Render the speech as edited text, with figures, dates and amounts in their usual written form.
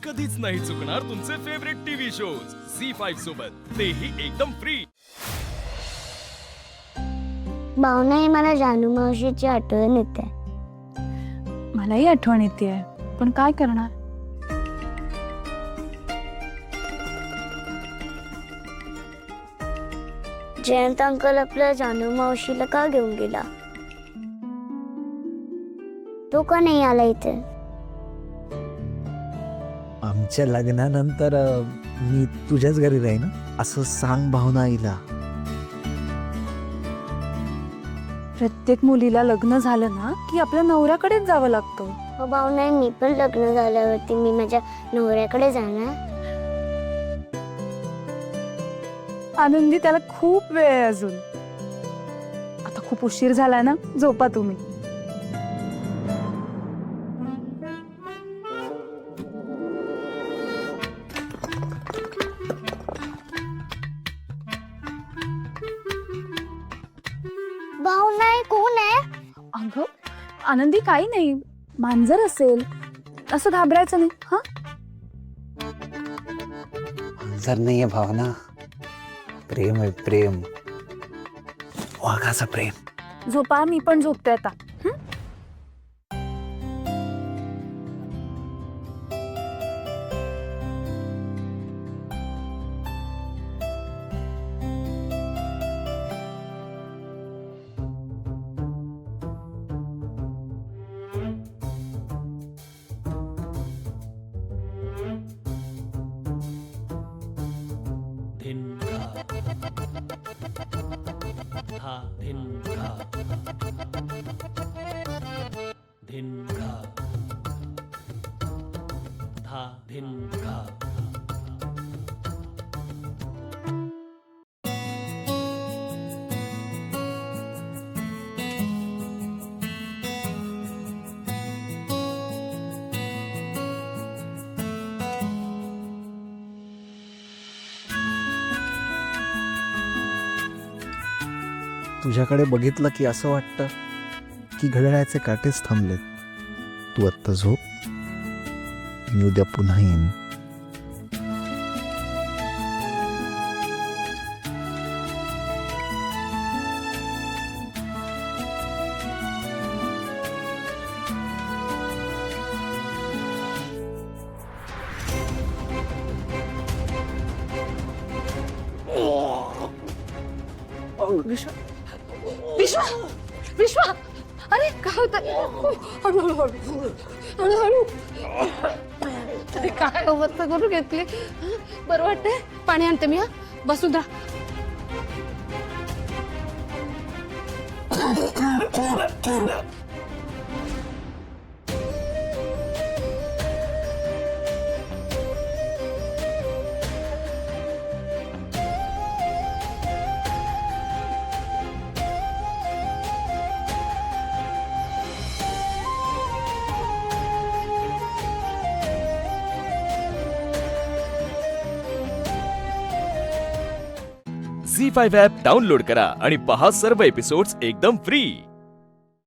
कधीच नाही चुकणार तुमचे फेवरेट टीव्ही शोज झी5 सोबत, तेही एकदम फ्री। भावना, मला जानू मावशीची आठवण येते। मलाही आठवण येते, पण काय करणार? जयंत अंकल आपल्या जानू मावशीला का घेऊन गेला? तो का नाही आला इथे? आमच्या लग्नानंतर मी तुझ्याच घरी राहीन असं सांग भावना आईला। प्रत्येक मुलीला लग्न झालं ना की आपल्या नवऱ्याकडेच जावं लागतं। हो भावना, मी पण लग्न झाल्यावरती मी माझ्या नवऱ्याकडे जाणार। आनंदी, त्याला खूप वेळ आहे अजून। आता खूप उशीर झालाय ना, झोपा तुम्ही। भावना, कोण आहे? अगं आनंदी, काही नाही, मांजर असेल, असं घाबरायचं नाही हा। जर नाहीये भावना, प्रेम आहे प्रेम, वाघाचं प्रेम। झोपा, मी पण झोपते आता। तुझ्याकडे बघितलं की असं वाटतं की घड्याळाचे काटेच थांबलेत। तू आत्ता झोप, मी उद्या पुन्हा येईन। विश्वा, विश्वा, विश्वा, अरे काय होतं? हळूहळू काय अवस्था करून घेतली? बरं वाटतंय? पाणी आणते मी, हा, बसून राहा। झी5 ॲप डाउनलोड करा आणि पहा सर्व एपिसोड्स एकदम फ्री।